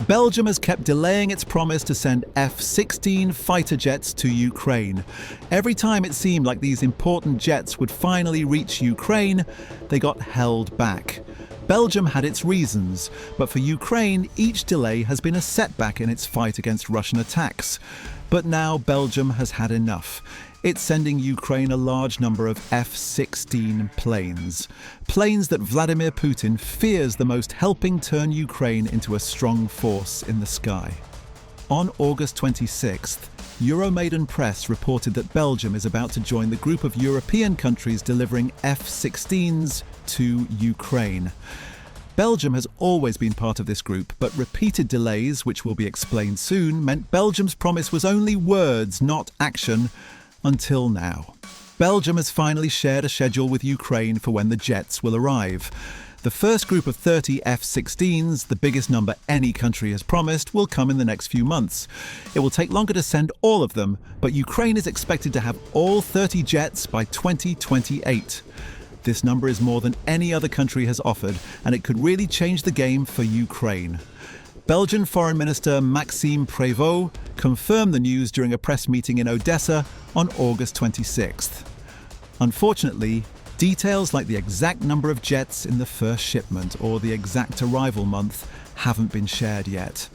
Belgium has kept delaying its promise to send F-16 fighter jets to Ukraine. Every time it seemed like these important jets would finally reach Ukraine, they got held back. Belgium had its reasons, but for Ukraine, each delay has been a setback in its fight against Russian attacks. But now Belgium has had enough. It's sending Ukraine a large number of F-16 planes. Planes that Vladimir Putin fears the most, helping turn Ukraine into a strong force in the sky. On August 26th, Euromaidan Press reported that Belgium is about to join the group of European countries delivering F-16s to Ukraine. Belgium has always been part of this group, but repeated delays, which will be explained soon, meant Belgium's promise was only words, not action, until now. Belgium has finally shared a schedule with Ukraine for when the jets will arrive. The first group of 30 F-16s, the biggest number any country has promised, will come in the next few months. It will take longer to send all of them, but Ukraine is expected to have all 30 jets by 2028. This number is more than any other country has offered, and it could really change the game for Ukraine. Belgian Foreign Minister Maxime Prévost confirmed the news during a press meeting in Odessa on August 26th. Unfortunately, details like the exact number of jets in the first shipment or the exact arrival month haven't been shared yet.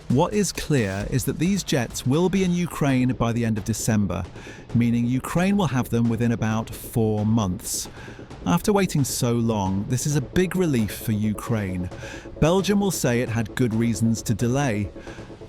What is clear is that these jets will be in Ukraine by the end of December, meaning Ukraine will have them within about 4 months. After waiting so long, this is a big relief for Ukraine. Belgium will say it had good reasons to delay.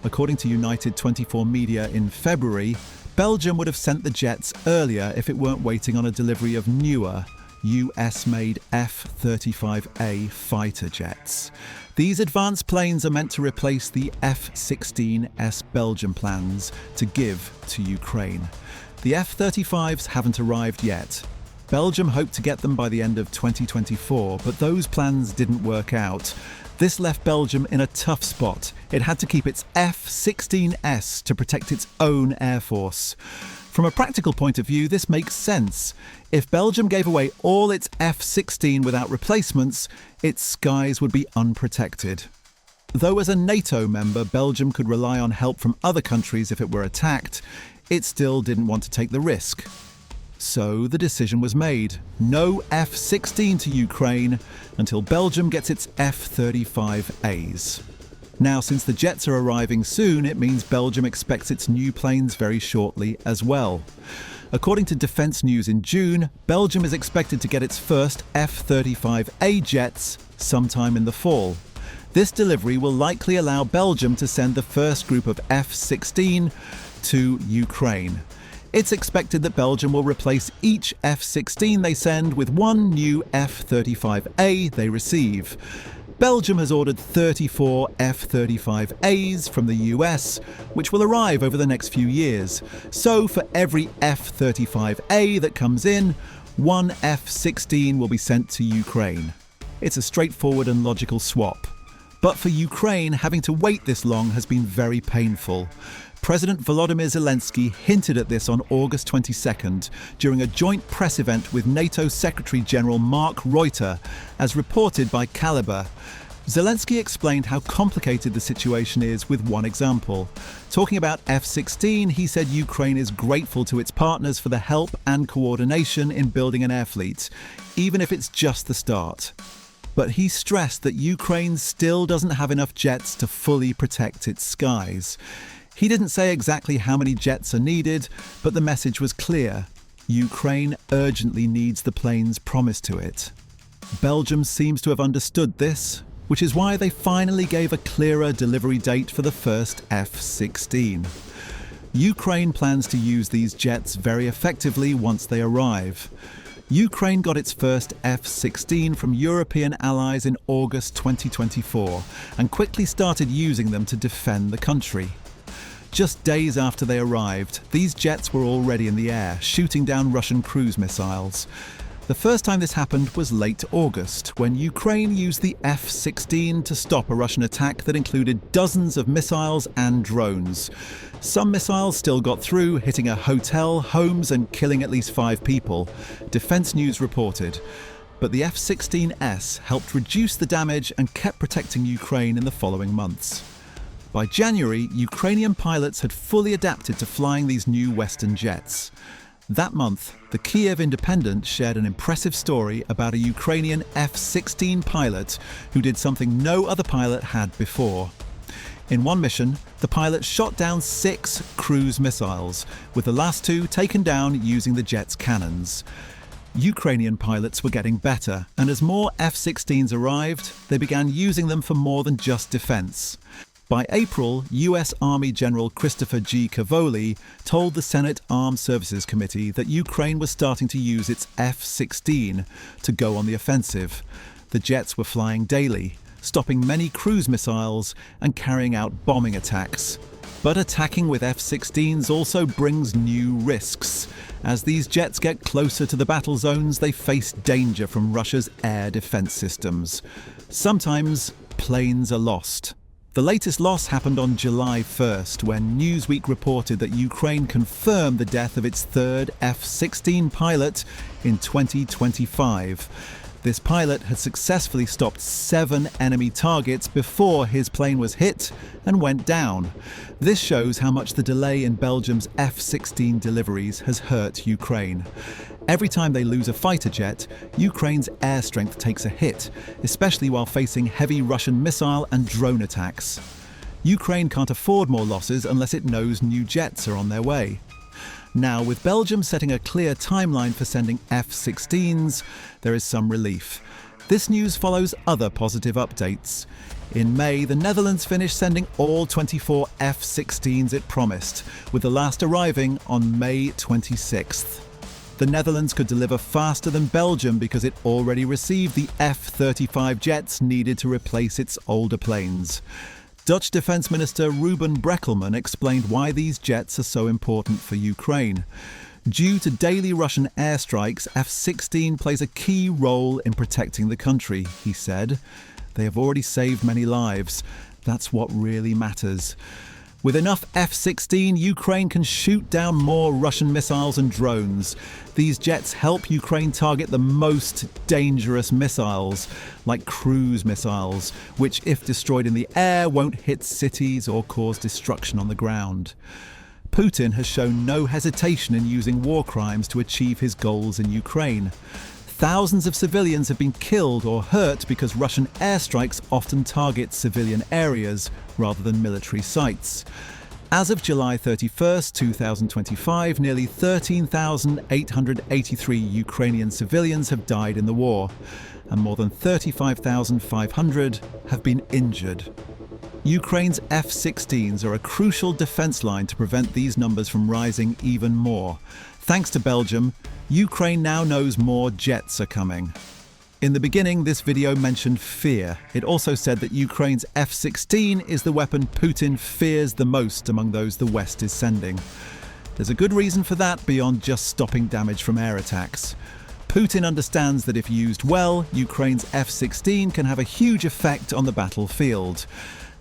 According to United 24 Media in February, Belgium would have sent the jets earlier if it weren't waiting on a delivery of newer, US-made F-35A fighter jets. These advanced planes are meant to replace the F-16S Belgium plans to give to Ukraine. The F-35s haven't arrived yet. Belgium hoped to get them by the end of 2024, but those plans didn't work out. This left Belgium in a tough spot. It had to keep its F-16S to protect its own air force. From a practical point of view, this makes sense. If Belgium gave away all its F-16 without replacements, its skies would be unprotected. Though as a NATO member, Belgium could rely on help from other countries if it were attacked, it still didn't want to take the risk. So the decision was made. No F-16 to Ukraine until Belgium gets its F-35As. Now, since the jets are arriving soon, it means Belgium expects its new planes very shortly as well. According to Defence News in June, Belgium is expected to get its first F-35A jets sometime in the fall. This delivery will likely allow Belgium to send the first group of F-16 to Ukraine. It's expected that Belgium will replace each F-16 they send with one new F-35A they receive. Belgium has ordered 34 F-35As from the US, which will arrive over the next few years. So for every F-35A that comes in, one F-16 will be sent to Ukraine. It's a straightforward and logical swap. But for Ukraine, having to wait this long has been very painful. President Volodymyr Zelensky hinted at this on August 22nd during a joint press event with NATO Secretary General Mark Rutte, as reported by Caliber. Zelensky explained how complicated the situation is with one example. Talking about F-16, he said Ukraine is grateful to its partners for the help and coordination in building an air fleet, even if it's just the start. But he stressed that Ukraine still doesn't have enough jets to fully protect its skies. He didn't say exactly how many jets are needed, but the message was clear. Ukraine urgently needs the planes promised to it. Belgium seems to have understood this, which is why they finally gave a clearer delivery date for the first F-16. Ukraine plans to use these jets very effectively once they arrive. Ukraine got its first F-16 from European allies in August 2024 and quickly started using them to defend the country. Just days after they arrived, these jets were already in the air, shooting down Russian cruise missiles. The first time this happened was late August, when Ukraine used the F-16 to stop a Russian attack that included dozens of missiles and drones. Some missiles still got through, hitting a hotel, homes, and killing at least 5 people, Defence News reported. But the F-16S helped reduce the damage and kept protecting Ukraine in the following months. By January, Ukrainian pilots had fully adapted to flying these new Western jets. That month, the Kyiv Independent shared an impressive story about a Ukrainian F-16 pilot who did something no other pilot had before. In one mission, the pilot shot down 6 cruise missiles, with the last 2 taken down using the jet's cannons. Ukrainian pilots were getting better, and as more F-16s arrived, they began using them for more than just defense. By April, US Army General Christopher G. Cavoli told the Senate Armed Services Committee that Ukraine was starting to use its F-16 to go on the offensive. The jets were flying daily, stopping many cruise missiles and carrying out bombing attacks. But attacking with F-16s also brings new risks. As these jets get closer to the battle zones, they face danger from Russia's air defense systems. Sometimes, planes are lost. The latest loss happened on July 1st, when Newsweek reported that Ukraine confirmed the death of its 3rd F-16 pilot in 2025. This pilot had successfully stopped 7 enemy targets before his plane was hit and went down. This shows how much the delay in Belgium's F-16 deliveries has hurt Ukraine. Every time they lose a fighter jet, Ukraine's air strength takes a hit, especially while facing heavy Russian missile and drone attacks. Ukraine can't afford more losses unless it knows new jets are on their way. Now, with Belgium setting a clear timeline for sending F-16s, there is some relief. This news follows other positive updates. In May, the Netherlands finished sending all 24 F-16s it promised, with the last arriving on May 26th. The Netherlands could deliver faster than Belgium because it already received the F-35 jets needed to replace its older planes. Dutch Defence Minister Ruben Brekelmans explained why these jets are so important for Ukraine. Due to daily Russian airstrikes, F-16 plays a key role in protecting the country, he said. They have already saved many lives. That's what really matters. With enough F-16, Ukraine can shoot down more Russian missiles and drones. These jets help Ukraine target the most dangerous missiles, like cruise missiles, which, if destroyed in the air, won't hit cities or cause destruction on the ground. Putin has shown no hesitation in using war crimes to achieve his goals in Ukraine. Thousands of civilians have been killed or hurt because Russian airstrikes often target civilian areas rather than military sites. As of July 31st, 2025, nearly 13,883 Ukrainian civilians have died in the war, and more than 35,500 have been injured. Ukraine's F-16s are a crucial defense line to prevent these numbers from rising even more. Thanks to Belgium, Ukraine now knows more jets are coming. In the beginning, this video mentioned fear. It also said that Ukraine's F-16 is the weapon Putin fears the most among those the West is sending. There's a good reason for that beyond just stopping damage from air attacks. Putin understands that if used well, Ukraine's F-16 can have a huge effect on the battlefield.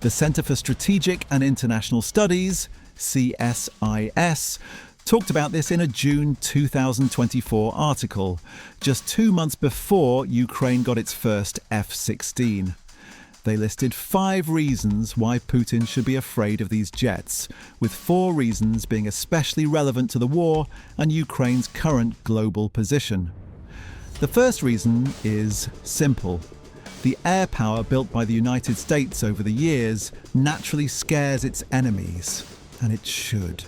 The Center for Strategic and International Studies, CSIS, talked about this in a June 2024 article, just 2 months before Ukraine got its first F-16. They listed 5 reasons why Putin should be afraid of these jets, with 4 reasons being especially relevant to the war and Ukraine's current global position. The first reason is simple. The air power built by the United States over the years naturally scares its enemies, and it should.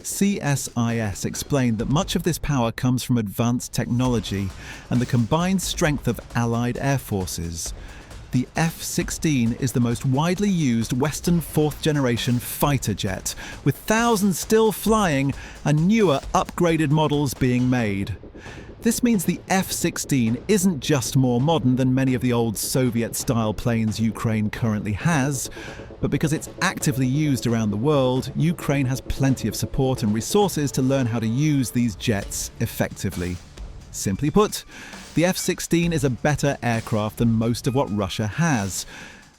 CSIS explained that much of this power comes from advanced technology and the combined strength of Allied air forces. The F-16 is the most widely used Western fourth-generation fighter jet, with thousands still flying and newer upgraded models being made. This means the F-16 isn't just more modern than many of the old Soviet-style planes Ukraine currently has, but because it's actively used around the world, Ukraine has plenty of support and resources to learn how to use these jets effectively. Simply put, the F-16 is a better aircraft than most of what Russia has.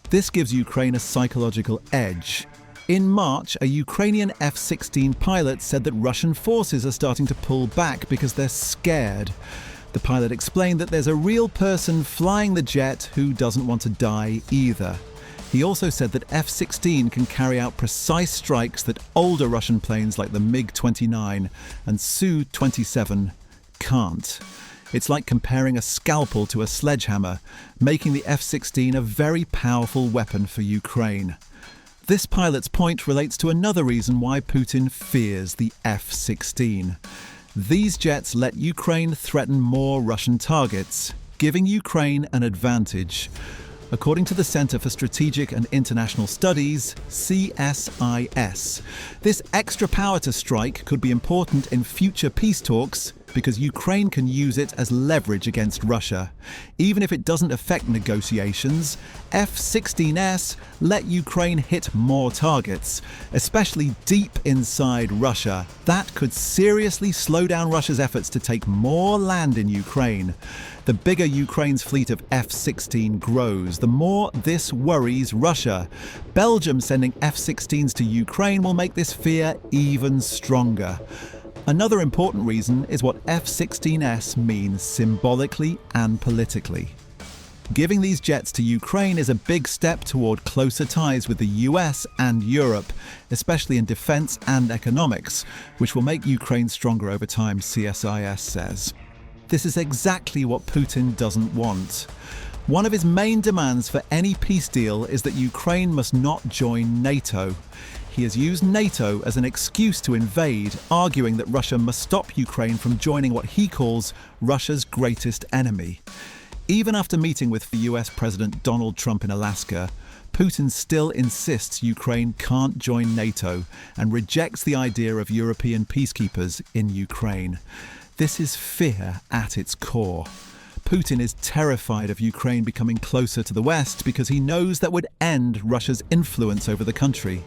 This gives Ukraine a psychological edge. In March, a Ukrainian F-16 pilot said that Russian forces are starting to pull back because they're scared. The pilot explained that there's a real person flying the jet who doesn't want to die either. He also said that F-16 can carry out precise strikes that older Russian planes like the MiG-29 and Su-27 can't. It's like comparing a scalpel to a sledgehammer, making the F-16 a very powerful weapon for Ukraine. This pilot's point relates to another reason why Putin fears the F-16. These jets let Ukraine threaten more Russian targets, giving Ukraine an advantage. According to the Center for Strategic and International Studies, CSIS, this extra power to strike could be important in future peace talks because Ukraine can use it as leverage against Russia. Even if it doesn't affect negotiations, F-16s let Ukraine hit more targets, especially deep inside Russia. That could seriously slow down Russia's efforts to take more land in Ukraine. The bigger Ukraine's fleet of F-16 grows, the more this worries Russia. Belgium sending F-16s to Ukraine will make this fear even stronger. Another important reason is what F-16s means symbolically and politically. Giving these jets to Ukraine is a big step toward closer ties with the US and Europe, especially in defense and economics, which will make Ukraine stronger over time, CSIS says. This is exactly what Putin doesn't want. One of his main demands for any peace deal is that Ukraine must not join NATO. He has used NATO as an excuse to invade, arguing that Russia must stop Ukraine from joining what he calls Russia's greatest enemy. Even after meeting with US President Donald Trump in Alaska, Putin still insists Ukraine can't join NATO and rejects the idea of European peacekeepers in Ukraine. This is fear at its core. Putin is terrified of Ukraine becoming closer to the West because he knows that would end Russia's influence over the country.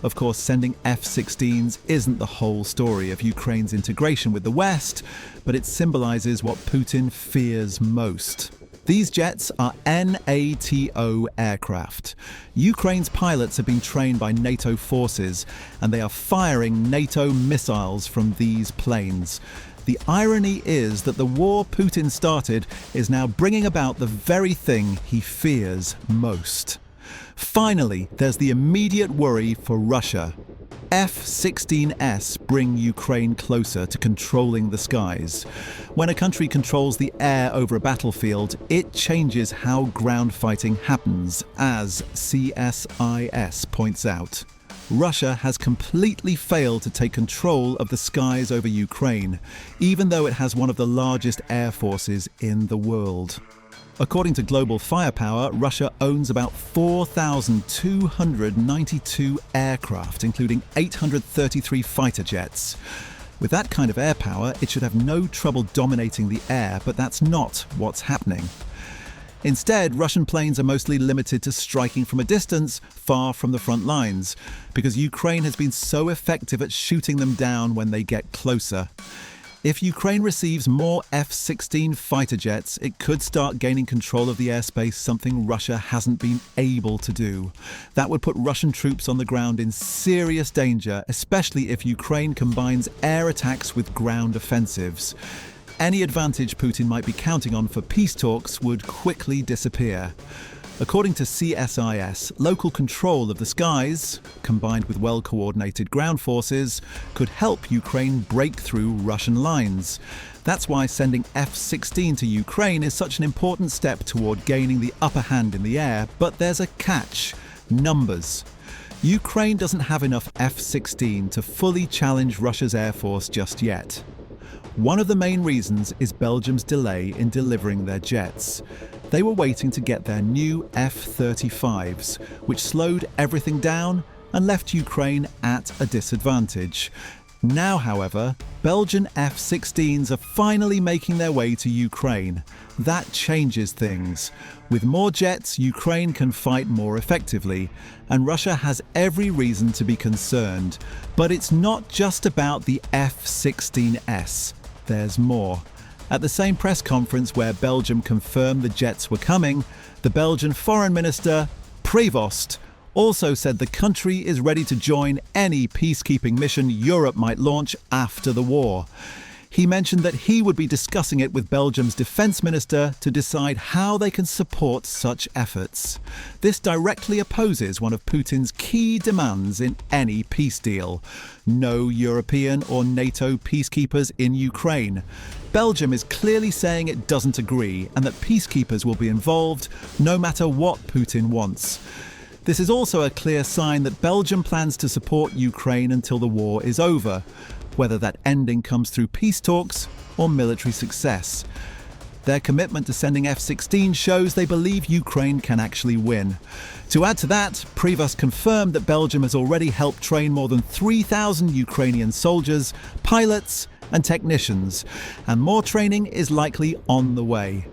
Of course, sending F-16s isn't the whole story of Ukraine's integration with the West, but it symbolizes what Putin fears most. These jets are NATO aircraft. Ukraine's pilots have been trained by NATO forces, and they are firing NATO missiles from these planes. The irony is that the war Putin started is now bringing about the very thing he fears most. Finally, there's the immediate worry for Russia. F-16s bring Ukraine closer to controlling the skies. When a country controls the air over a battlefield, it changes how ground fighting happens, as CSIS points out. Russia has completely failed to take control of the skies over Ukraine, even though it has one of the largest air forces in the world. According to Global Firepower, Russia owns about 4,292 aircraft, including 833 fighter jets. With that kind of air power, it should have no trouble dominating the air, but that's not what's happening. Instead, Russian planes are mostly limited to striking from a distance far from the front lines, because Ukraine has been so effective at shooting them down when they get closer. If Ukraine receives more F-16 fighter jets, it could start gaining control of the airspace, something Russia hasn't been able to do. That would put Russian troops on the ground in serious danger, especially if Ukraine combines air attacks with ground offensives. Any advantage Putin might be counting on for peace talks would quickly disappear. According to CSIS, local control of the skies, combined with well-coordinated ground forces, could help Ukraine break through Russian lines. That's why sending F-16 to Ukraine is such an important step toward gaining the upper hand in the air, but there's a catch: numbers. Ukraine doesn't have enough F-16 to fully challenge Russia's air force just yet. One of the main reasons is Belgium's delay in delivering their jets. They were waiting to get their new F-35s, which slowed everything down and left Ukraine at a disadvantage. Now, however, Belgian F-16s are finally making their way to Ukraine. That changes things. With more jets, Ukraine can fight more effectively, and Russia has every reason to be concerned. But it's not just about the F-16s. There's more. At the same press conference where Belgium confirmed the jets were coming, the Belgian Foreign Minister, Prevost, also said the country is ready to join any peacekeeping mission Europe might launch after the war. He mentioned that he would be discussing it with Belgium's defence minister to decide how they can support such efforts. This directly opposes one of Putin's key demands in any peace deal: no European or NATO peacekeepers in Ukraine. Belgium is clearly saying it doesn't agree and that peacekeepers will be involved no matter what Putin wants. This is also a clear sign that Belgium plans to support Ukraine until the war is over, whether that ending comes through peace talks or military success. Their commitment to sending F-16 shows they believe Ukraine can actually win. To add to that, Prevost confirmed that Belgium has already helped train more than 3,000 Ukrainian soldiers, pilots and technicians, and more training is likely on the way.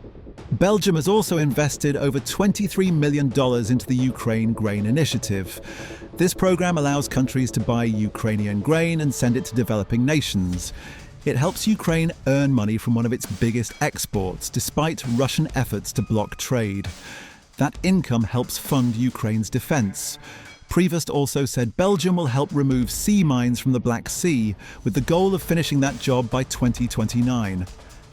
Belgium has also invested over $23 million into the Ukraine Grain Initiative. This program allows countries to buy Ukrainian grain and send it to developing nations. It helps Ukraine earn money from one of its biggest exports, despite Russian efforts to block trade. That income helps fund Ukraine's defence. Prevost also said Belgium will help remove sea mines from the Black Sea, with the goal of finishing that job by 2029.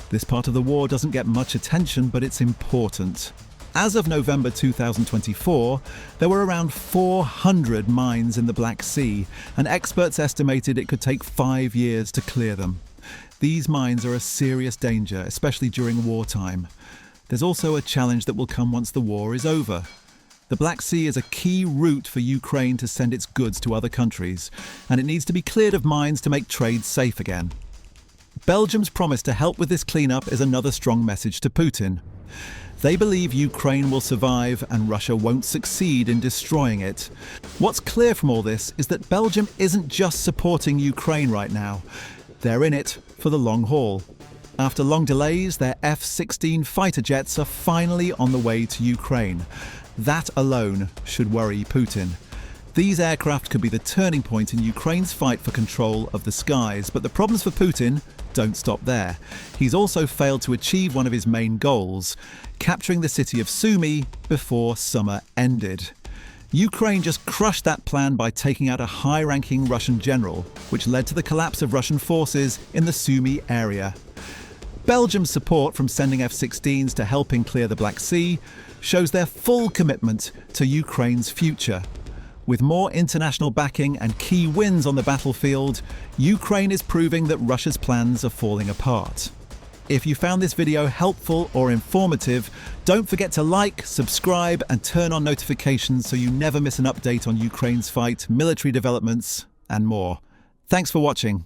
This part of the war doesn't get much attention, but it's important. As of November 2024, there were around 400 mines in the Black Sea, and experts estimated it could take 5 years to clear them. These mines are a serious danger, especially during wartime. There's also a challenge that will come once the war is over. The Black Sea is a key route for Ukraine to send its goods to other countries, and it needs to be cleared of mines to make trade safe again. Belgium's promise to help with this cleanup is another strong message to Putin. They believe Ukraine will survive and Russia won't succeed in destroying it. What's clear from all this is that Belgium isn't just supporting Ukraine right now. They're in it for the long haul. After long delays, their F-16 fighter jets are finally on the way to Ukraine. That alone should worry Putin. These aircraft could be the turning point in Ukraine's fight for control of the skies, but the problems for Putin don't stop there. He's also failed to achieve one of his main goals: capturing the city of Sumy before summer ended. Ukraine just crushed that plan by taking out a high-ranking Russian general, which led to the collapse of Russian forces in the Sumy area. Belgium's support from sending F-16s to helping clear the Black Sea shows their full commitment to Ukraine's future. With more international backing and key wins on the battlefield, Ukraine is proving that Russia's plans are falling apart. If you found this video helpful or informative, don't forget to like, subscribe and turn on notifications so you never miss an update on Ukraine's fight, military developments and more. Thanks for watching.